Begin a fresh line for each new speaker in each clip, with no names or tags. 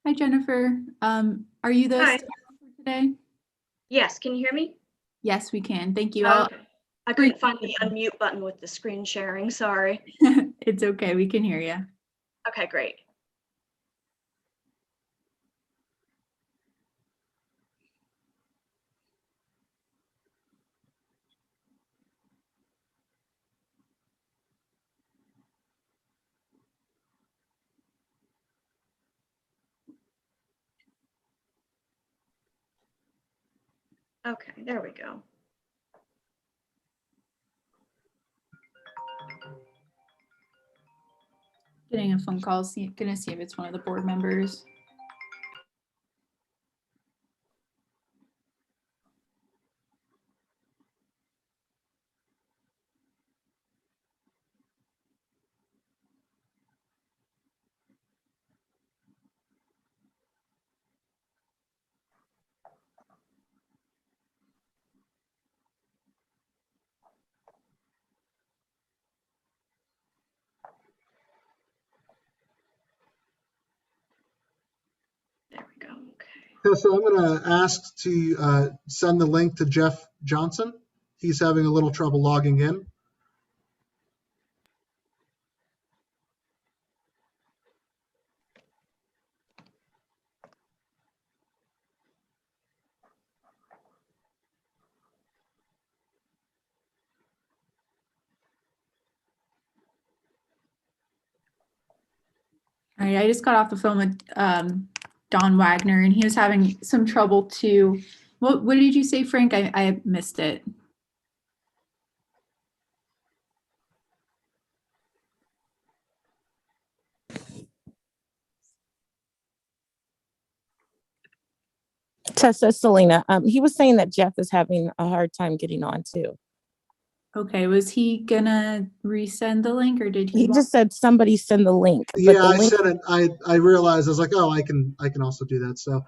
Hi, Jennifer. Are you the
Hi.
speaker for today?
Yes, can you hear me?
Yes, we can. Thank you.
Okay. I couldn't find the unmute button with the screen sharing, sorry.
It's okay. We can hear you.
Okay, great. Okay, there we go.
Getting a phone call. Gonna see if it's one of the board members.
There we go, okay.
So I'm going to ask to send the link to Jeff Johnson. He's having a little trouble logging in.
All right, I just got off the phone with Don Wagner, and he was having some trouble too. What did you say, Frank? I missed it.
Tessa, Selena. He was saying that Jeff is having a hard time getting on too.
Okay, was he gonna resend the link, or did he?
He just said somebody send the link.
Yeah,
but the
I
link,
said it. I realized I was like, oh, I can also do that. So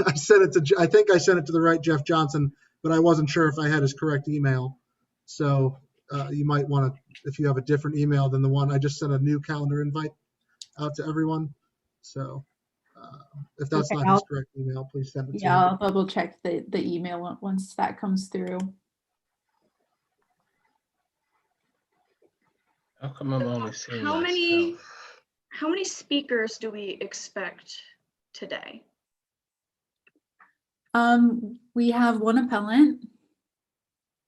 I sent it to. I think I sent it to the right Jeff Johnson, but I wasn't sure if I had his correct email. So you might want to, if you have a different email than the one I just sent a new calendar invite out to everyone. So if that's
Okay,
not his correct email, please send it to
yeah,
him.
I'll double check the email once that comes through.
How come I'm only seeing
How
myself?
many speakers do we expect today?
We have one appellant,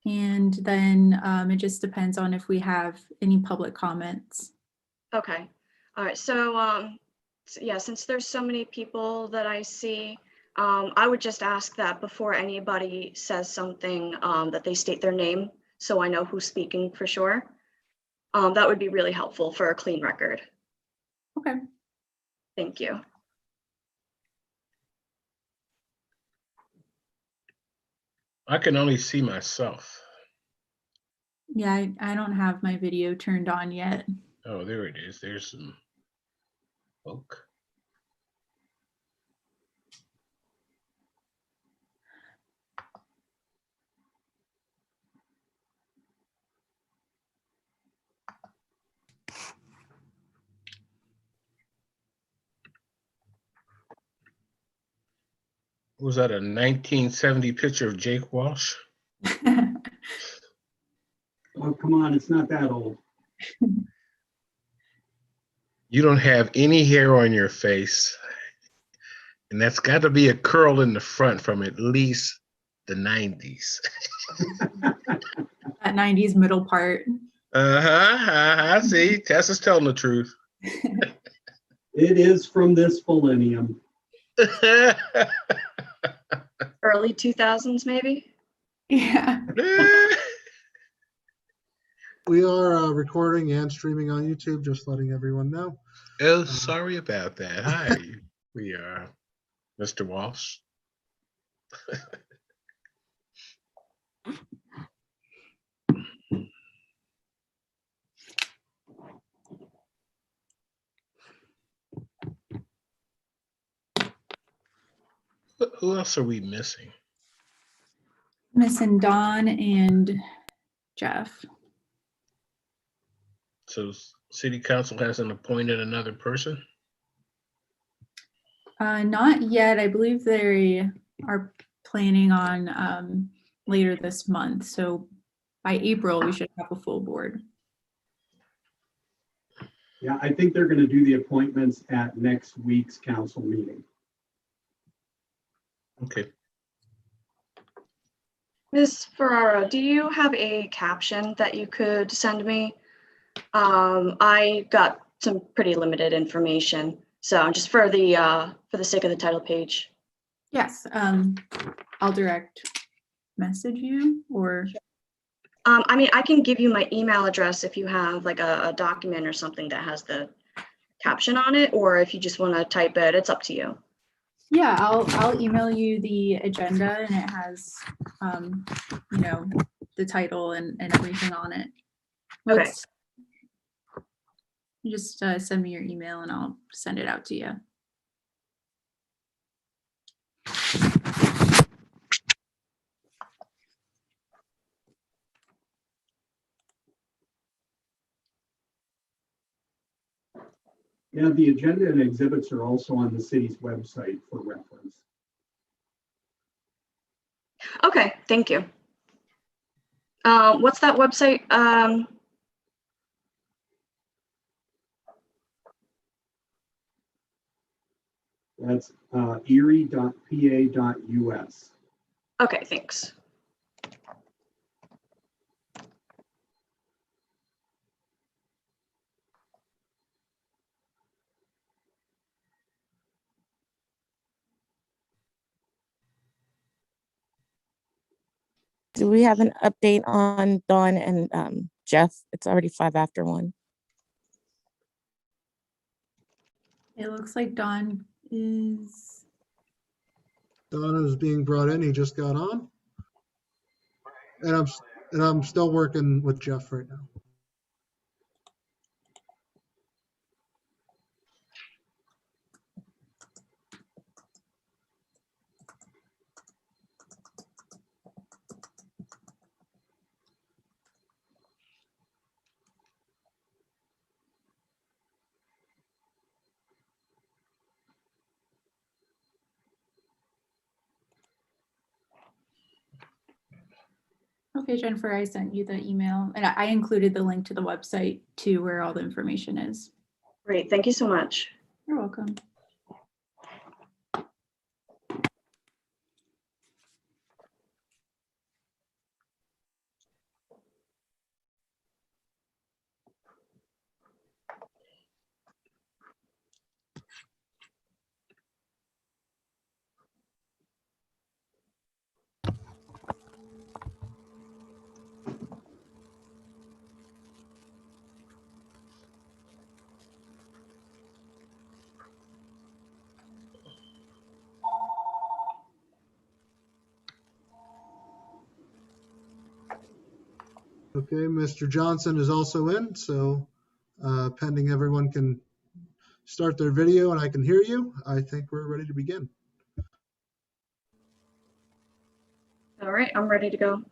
and then it just depends on if we have any public comments.
Okay, all right, so yeah, since there's so many people that I see, I would just ask that before anybody says something, that they state their name so I know who's speaking for sure. That would be really helpful for a clean record.
Okay.
Thank you.
I can only see myself.
Yeah, I don't have my video turned on yet.
Oh, there it is. There's some folk. Was that a 1970 picture of Jake Walsh?
Oh, come on, it's not that old.
You don't have any hair on your face. And that's got to be a curl in the front from at least the 90s.
That 90s middle part.
See, Tessa's telling the truth.
It is from this millennium.
Early 2000s, maybe?
Yeah.
We are recording and streaming on YouTube, just letting everyone know.
Oh, sorry about that. Hi, we are Mr. Walsh. Who else are we missing?
Missing Don and Jeff.
So city council hasn't appointed another person?
Not yet. I believe they are planning on later this month. So by April, we should have a full board.
Yeah, I think they're going to do the appointments at next week's council meeting.
Okay.
Ms. Ferraro, do you have a caption that you could send me? I got some pretty limited information, so just for the sake of the title page.
Yes, I'll direct message you or.
I mean, I can give you my email address if you have like a document or something that has the caption on it, or if you just want to type it, it's up to you.
Yeah, I'll email you the agenda and it has, you know, the title and everything on it.
Okay.
You just send me your email and I'll send it out to you.
Yeah, the agenda and exhibits are also on the city's website for reference.
Okay, thank you. What's that website?
That's erie.pa.us.
Okay, thanks.
Do we have an update on Dawn and Jeff? It's already 5 after 1.
It looks like Dawn is.
Don is being brought in. He just got on. And I'm still working with Jeff right now.
Okay, Jennifer, I sent you the email and I included the link to the website too, where all the information is.
Great, thank you so much.
You're welcome.
Okay, Mr. Johnson is also in, so pending everyone can start their video and I can hear you, I think we're ready to begin.
All right, I'm ready to go.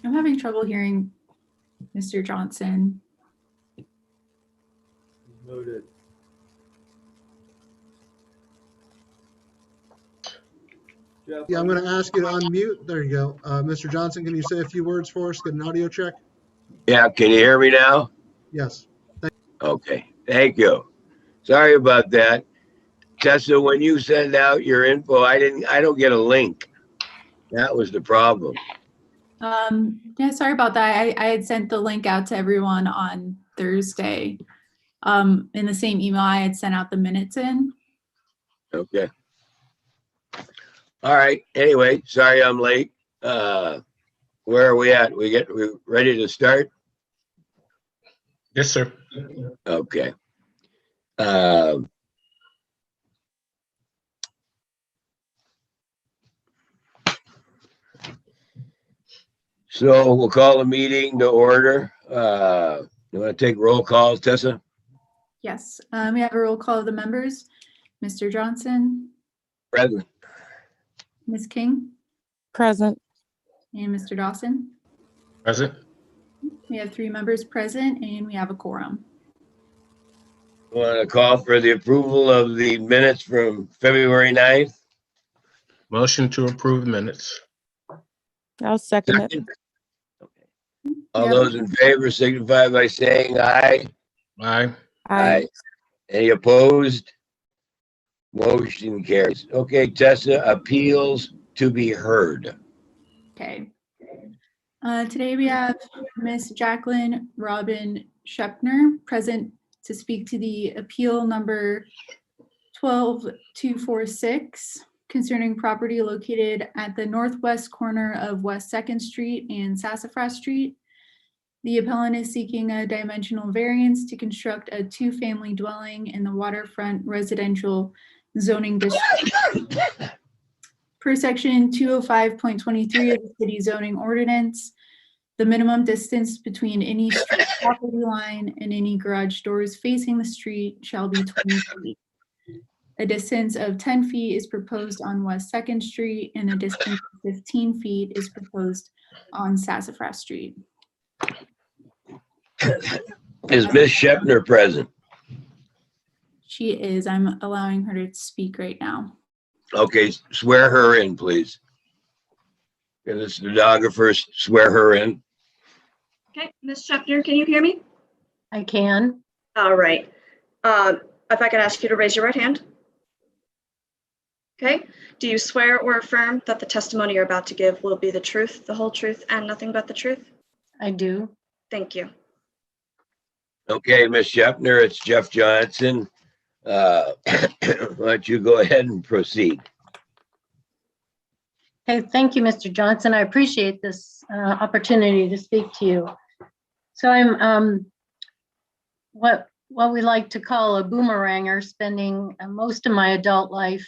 I'm having trouble hearing Mr. Johnson.
Noted. Jeff,
Yeah, I'm going to ask you to unmute. There you go. Mr. Johnson, can you say a few words for us? Get an audio check?
Yeah, can you hear me now?
Yes.
Okay, thank you. Sorry about that. Tessa, when you send out your info, I don't get a link. That was the problem.
Yeah, sorry about that. I had sent the link out to everyone on Thursday. In the same email I had sent out the minutes in.
Okay. All right. Anyway, sorry I'm late. Where are we at? We ready to start?
Yes, sir.
Okay. So we'll call the meeting to order. You want to take roll calls, Tessa?
Yes, we have a roll call of the members. Mr. Johnson,
Present.
Ms. King,
Present.
and Mr. Dawson.
Present.
We have 3 members present and we have a quorum.
Want to call for the approval of the minutes from February 9th?
Motion to approve minutes.
I'll second it.
Second. All
Yep.
those in favor signify by saying aye.
Aye.
Aye.
Any opposed? Motion carries. Okay, Tessa, appeals to be heard.
Okay. Today we have Miss Jacqueline Robin Shepner present to speak to the appeal number 12246 concerning property located at the northwest corner of West 2nd Street and Sassafras Street. The appellant is seeking a dimensional variance to construct a 2-family dwelling in the waterfront residential zoning district. Per section 205.23 of the city zoning ordinance, the minimum distance between any street property line and any garage doors facing the street shall be 20 feet. A distance of 10 feet is proposed on West 2nd Street and a distance of 15 feet is proposed on Sassafras Street.
Is Miss Shepner present?
She is. I'm allowing her to speak right now.
Okay, swear her in, please. Can the stenographer swear her in?
Okay, Ms. Shepner, can you hear me?
I can.
All right. If I could ask you to raise your right hand. Okay. Do you swear or affirm that the testimony you're about to give will be the truth, the whole truth, and nothing but the truth?
I do.
Thank you.
Okay, Miss Shepner, it's Jeff Johnson. Why don't you go ahead and proceed?
Okay, thank you, Mr. Johnson. I appreciate this opportunity to speak to you. So I'm what we like to call a boomeranger, spending most of my adult life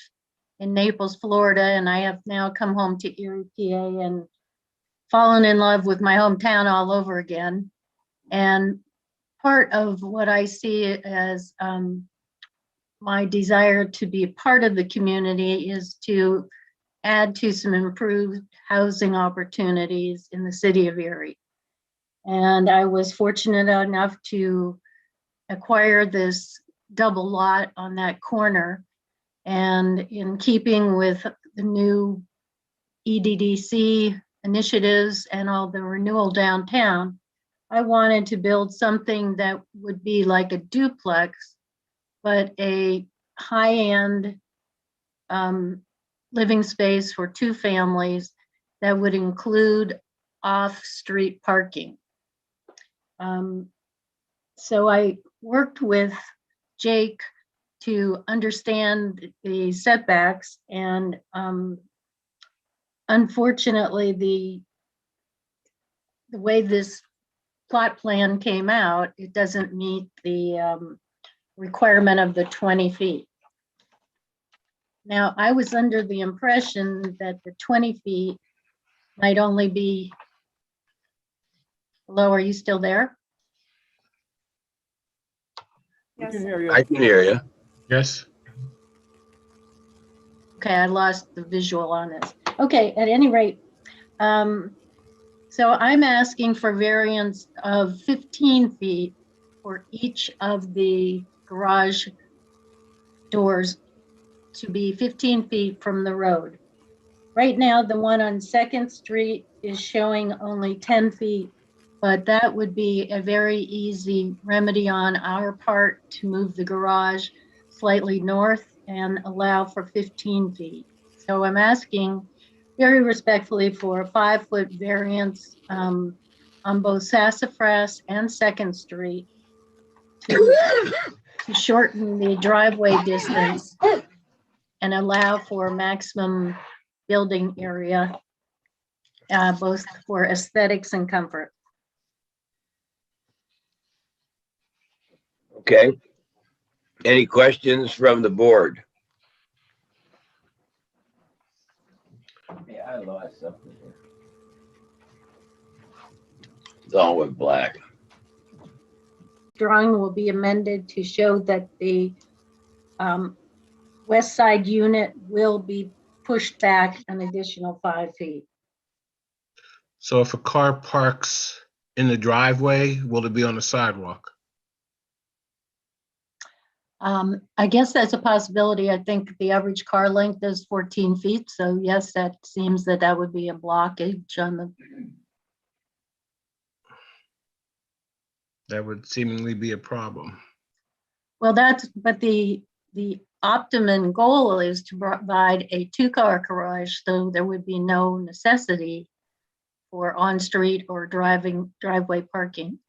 in Naples, Florida, and I have now come home to Erie, PA, and fallen in love with my hometown all over again. And part of what I see as my desire to be a part of the community is to add to some improved housing opportunities in the city of Erie. And I was fortunate enough to acquire this double lot on that corner. And in keeping with the new EDDC initiatives and all the renewal downtown, I wanted to build something that would be like a duplex, but a high-end living space for 2 families that would include off-street parking. So I worked with Jake to understand the setbacks, and unfortunately, the way this plot plan came out, it doesn't meet the requirement of the 20 feet. Now, I was under the impression that the 20 feet might only be, hello, are you still there?
We can hear you.
I can hear you.
Yes.
Okay, I lost the visual on this. Okay, at any rate, so I'm asking for variance of 15 feet for each of the garage doors to be 15 feet from the road. Right now, the one on 2nd Street is showing only 10 feet, but that would be a very easy remedy on our part to move the garage slightly north and allow for 15 feet. So I'm asking very respectfully for a 5-foot variance on both Sassafras and 2nd Street to shorten the driveway distance and allow for maximum building area, both for aesthetics and comfort.
Okay. Any questions from the board? Yeah, I lost something here. It's all went black.
Drawing will be amended to show that the west side unit will be pushed back an additional 5 feet.
So if a car parks in the driveway, will it be on the sidewalk?
I guess that's a possibility. I think the average car length is 14 feet. So yes, that seems that that would be a blockage on the,
That would seemingly be a problem.
well, but the optimum goal is to provide a 2-car garage, so there would be no necessity for on-street or driveway parking.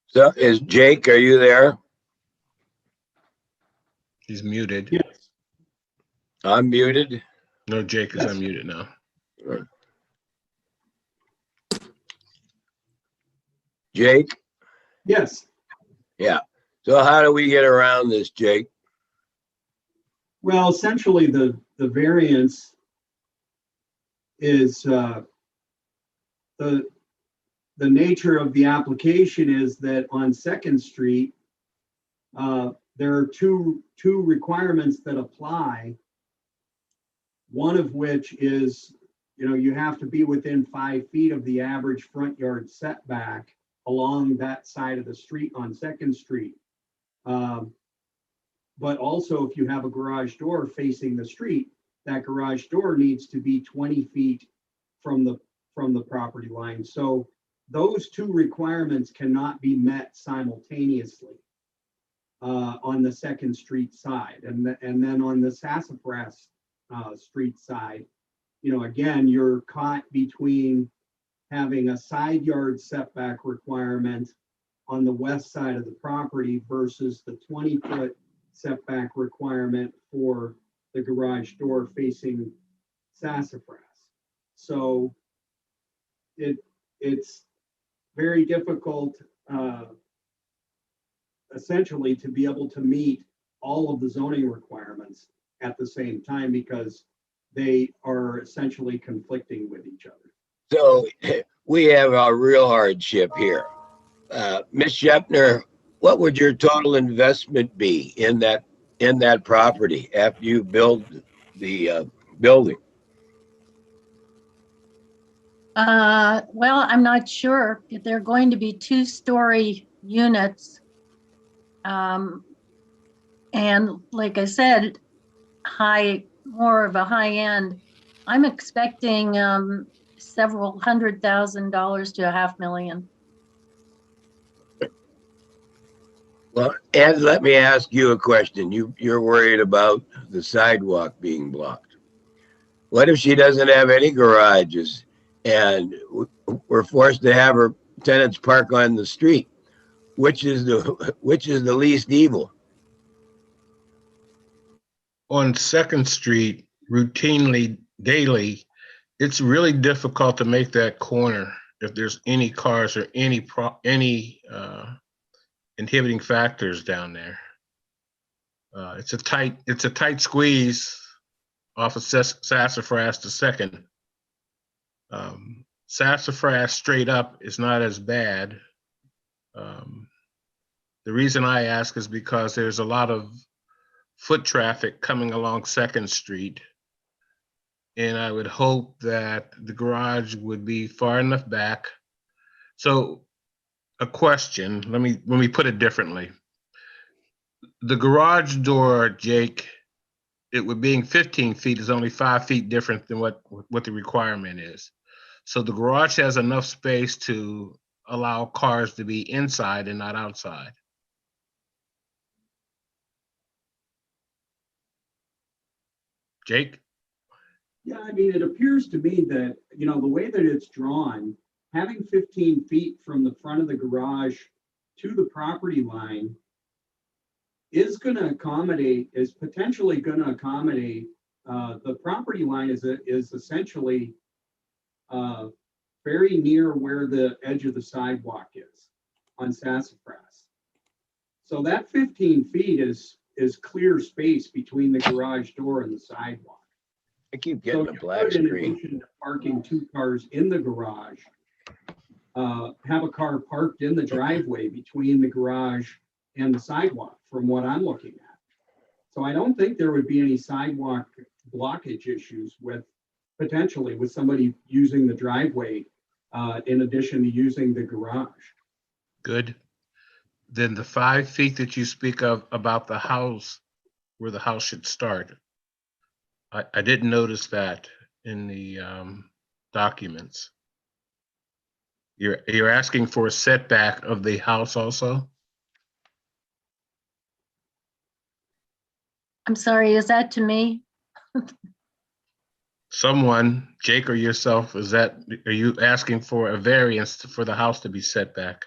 So is Jake, are you there?
He's muted.
Yes.
I'm muted.
No, Jake is
Yes.
unmuted now.
Jake?
Yes.
Yeah. So how do we get around this, Jake?
Well, essentially, the variance is the nature of the application is that on Second Street, there are two requirements that apply. One of which is, you have to be within 5 feet of the average front yard setback along that side of the street on Second Street. But also, if you have a garage door facing the street, that garage door needs to be 20 feet from the property line. So those two requirements cannot be met simultaneously on the Second Street side. And then on the Sassafras Street side, again, you're caught between having a side yard setback requirement on the west side of the property versus the 20-foot setback requirement for the garage door facing Sassafras. So it's very difficult essentially to be able to meet all of the zoning requirements at the same time because they are essentially conflicting with each other.
So we have a real hardship here. Ms. Shepner, what would your total investment be in that property after you build the building?
Well, I'm not sure if they're going to be 2-story units. And like I said, more of a high end. I'm expecting several $100,000 to $500,000.
Well, Ed, let me ask you a question. You're worried about the sidewalk being blocked. What if she doesn't have any garages and we're forced to have her tenants park on the street? Which is the least evil?
On Second Street, routinely, daily, it's really difficult to make that corner if there's any cars or any inhibiting factors down there. It's a tight squeeze off of Sassafras to Second. Sassafras straight up is not as bad. The reason I ask is because there's a lot of foot traffic coming along Second Street. And I would hope that the garage would be far enough back. So a question, let me put it differently. The garage door, Jake, being 15 feet is only 5 feet different than what the requirement is. So the garage has enough space to allow cars to be inside and not outside. Jake?
Yeah, I mean, it appears to me that, the way that it's drawn, having 15 feet from the front of the garage to the property line is potentially going to accommodate, the property line is essentially very near where the edge of the sidewalk is on Sassafras. So that 15 feet is clear space between the garage door and the sidewalk.
I keep getting a
So
black
in
screen.
addition to parking 2 cars in the garage, have a car parked in the driveway between the garage and the sidewalk from what I'm looking at. So I don't think there would be any sidewalk blockage issues with potentially with somebody using the driveway in addition to using the garage.
Good. Then the 5 feet that you speak of about the house, where the house should start, I didn't notice that in the documents. You're asking for a setback of the house also?
I'm sorry, is that to me?
Someone, Jake or yourself, are you asking for a variance for the house to be set back?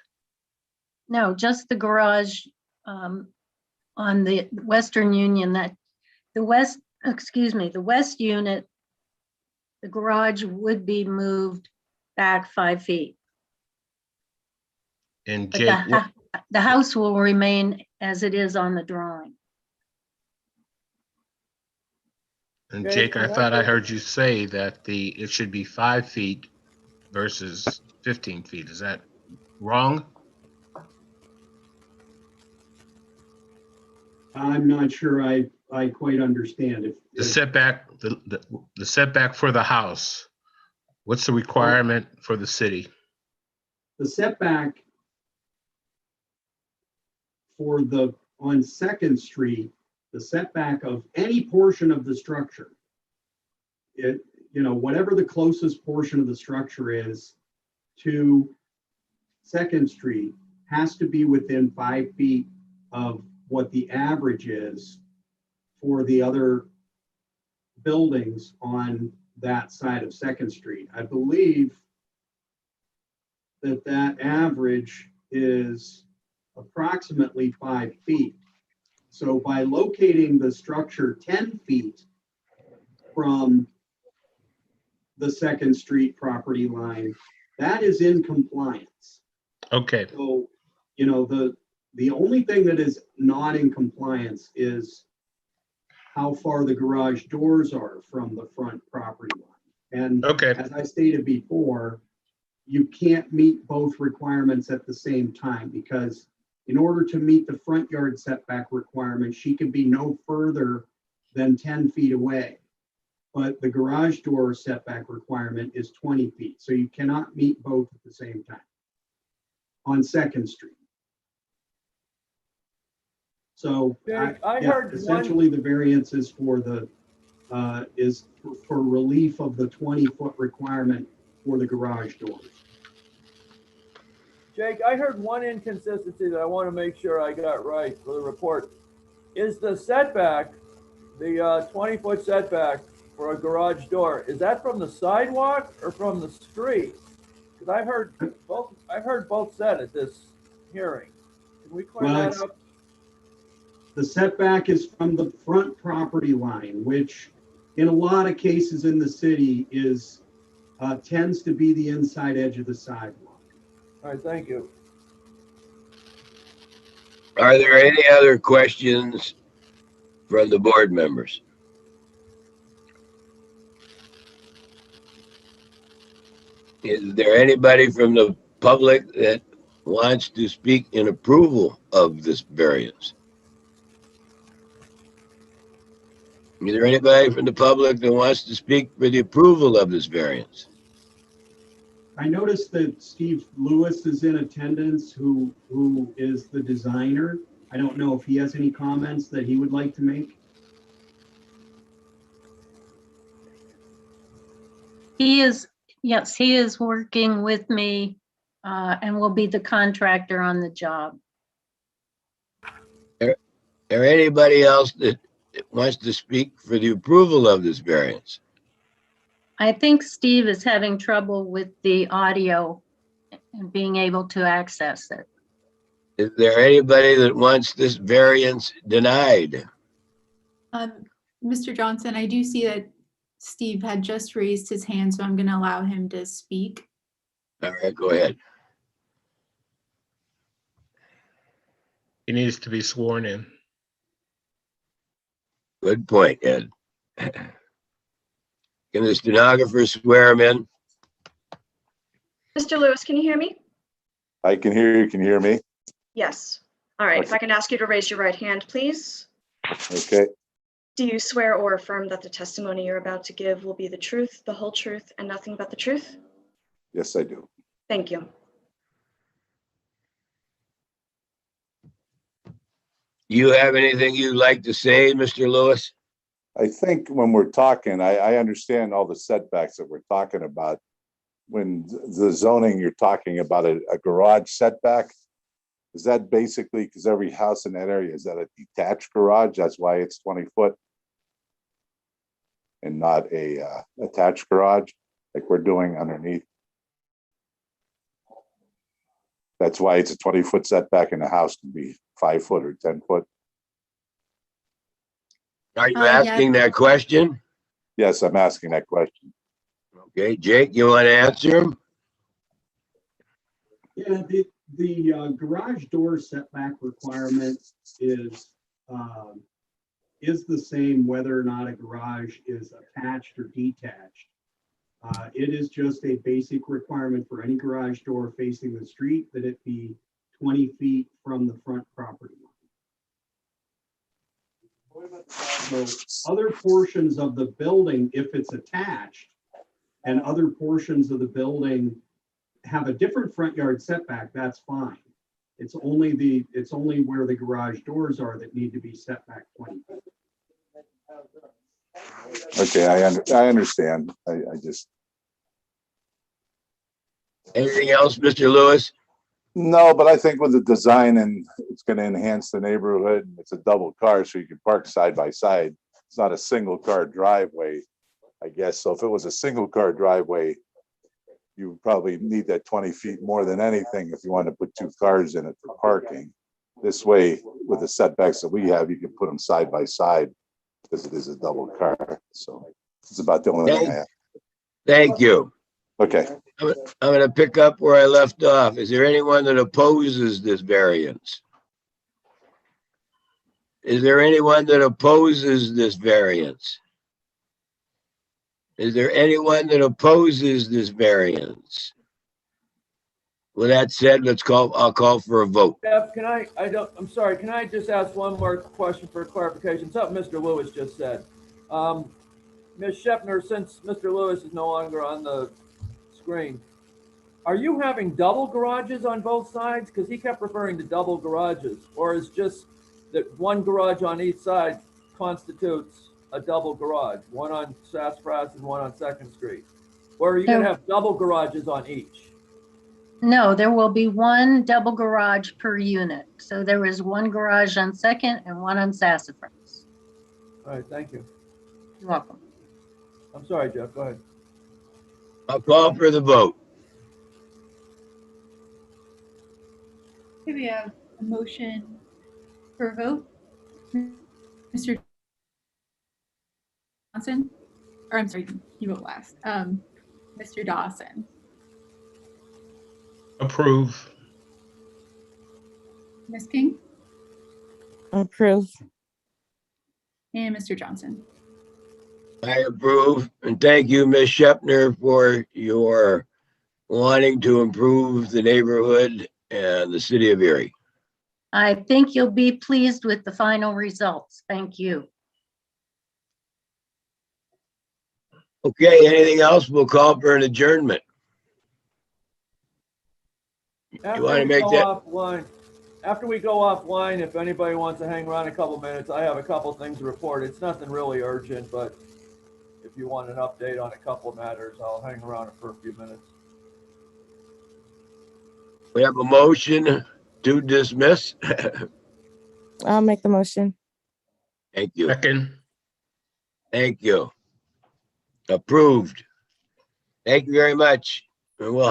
No, just the garage on the Western Union, that the west unit, the garage would be moved back 5 feet.
And
But
Jake,
the house will remain as it is on the drawing.
and
Okay,
Jake, I
and I
thought I
think-
heard you say that it should be 5 feet versus 15 feet. Is that wrong?
I'm not sure I quite understand if.
The setback, the setback for the house, what's the requirement for the city?
The setback on Second Street, the setback of any portion of the structure, whatever the closest portion of the structure is to Second Street has to be within 5 feet of what the average is for the other buildings on that side of Second Street. I believe that average is approximately 5 feet. So by locating the structure 10 feet from the Second Street property line, that is in compliance.
Okay,
So, the only thing that is not in compliance is how far the garage doors are from the front property line. And
okay,
as I stated before, you can't meet both requirements at the same time, because in order to meet the front yard setback requirement, she can be no further than 10 feet away. But the garage door setback requirement is 20 feet. So you cannot meet both at the same time on Second Street. So
Okay, I heard one-
essentially the variance is for for relief of the 20-foot requirement for the garage doors.
Jake, I heard one inconsistency that I want to make sure I got right for the report. Is the setback, the 20-foot setback for a garage door, is that from the sidewalk or from the street? Because I've heard both said at this hearing. Can we clear
Well,
that up?
The setback is from the front property line, which in a lot of cases in the city tends to be the inside edge of the sidewalk.
All right, thank you.
Are there any other questions from the board members? Is there anybody from the public that wants to speak in approval of this variance? Is there anybody from the public that wants to speak for the approval of this variance?
I noticed that Steve Lewis is in attendance, who is the designer. I don't know if he has any comments that he would like to make.
Yes, he is working with me and will be the contractor on the job.
Or anybody else that wants to speak for the approval of this variance?
I think Steve is having trouble with the audio and being able to access it.
Is there anybody that wants this variance denied?
Mr. Johnson, I do see that Steve had just raised his hand, so I'm going to allow him to speak.
All right, go ahead.
he needs to be sworn in.
Good point, Ed. Can the stenographer swear him in?
Mr. Lewis, can you hear me?
I can hear you. Can you hear me?
Yes. All right, if I can ask you to raise your right hand, please.
Okay.
Do you swear or affirm that the testimony you're about to give will be the truth, the whole truth, and nothing but the truth?
Yes, I do.
Thank you.
You have anything you'd like to say, Mr. Lewis?
I think when we're talking, I understand all the setbacks that we're talking about. When the zoning, you're talking about a garage setback. Is that basically, because every house in that area, is that a detached garage? That's why it's 20 foot and not a attached garage like we're doing underneath. That's why it's a 20-foot setback and the house can be 5 foot or 10 foot.
Are you
Yeah.
asking that question?
Yes, I'm asking that question.
Okay, Jake, you want to answer him?
Yeah, the garage door setback requirement is the same whether or not a garage is attached or detached. It is just a basic requirement for any garage door facing the street that it be 20 feet from the front property line. So other portions of the building, if it's attached, and other portions of the building have a different front yard setback, that's fine. It's only where the garage doors are that need to be set back 20 feet.
Okay, I understand. I just,
Anything else, Mr. Lewis?
no, but I think with the design and it's going to enhance the neighborhood. It's a double car, so you can park side by side. It's not a single car driveway, I guess. So if it was a single car driveway, you would probably need that 20 feet more than anything if you want to put 2 cars in it for parking. This way, with the setbacks that we have, you can put them side by side because it is a double car. So it's about the only thing I have.
Thank you.
Okay.
I'm going to pick up where I left off. Is there anyone that opposes this variance? Is there anyone that opposes this variance? Is there anyone that opposes this variance? With that said, I'll call for a vote.
Jeff, I'm sorry, can I just ask one more question for clarification? Something Mr. Lewis just said. Ms. Shepner, since Mr. Lewis is no longer on the screen, are you having double garages on both sides? Because he kept referring to double garages, or is just that one garage on each side constitutes a double garage, one on Sassafras and one on 2nd Street? Or are you going to have double garages on each?
No, there will be one double garage per unit. So there is one garage on 2nd and one on Sassafras.
All right, thank you.
You're welcome.
I'm sorry, Jeff, go ahead.
I'll call for the vote.
Okay, we have a motion for a vote. Mr. Johnson, or I'm sorry, you vote last. Mr. Dawson,
Approve.
Ms. King,
Approve.
and Mr. Johnson.
I approve. And thank you, Ms. Shepner, for your wanting to improve the neighborhood and the city of Erie.
I think you'll be pleased with the final results. Thank you.
Okay, anything else? We'll call for an adjournment.
After
want to
we
make
go
that-
offline, After we go offline, if anybody wants to hang around a couple minutes, I have a couple things to report. It's nothing really urgent, but if you want an update on a couple of matters, I'll hang around for a few minutes.
We have a motion to dismiss.
I'll make the motion.
Thank you.
Second.
Thank you. Approved. Thank you very much. And we'll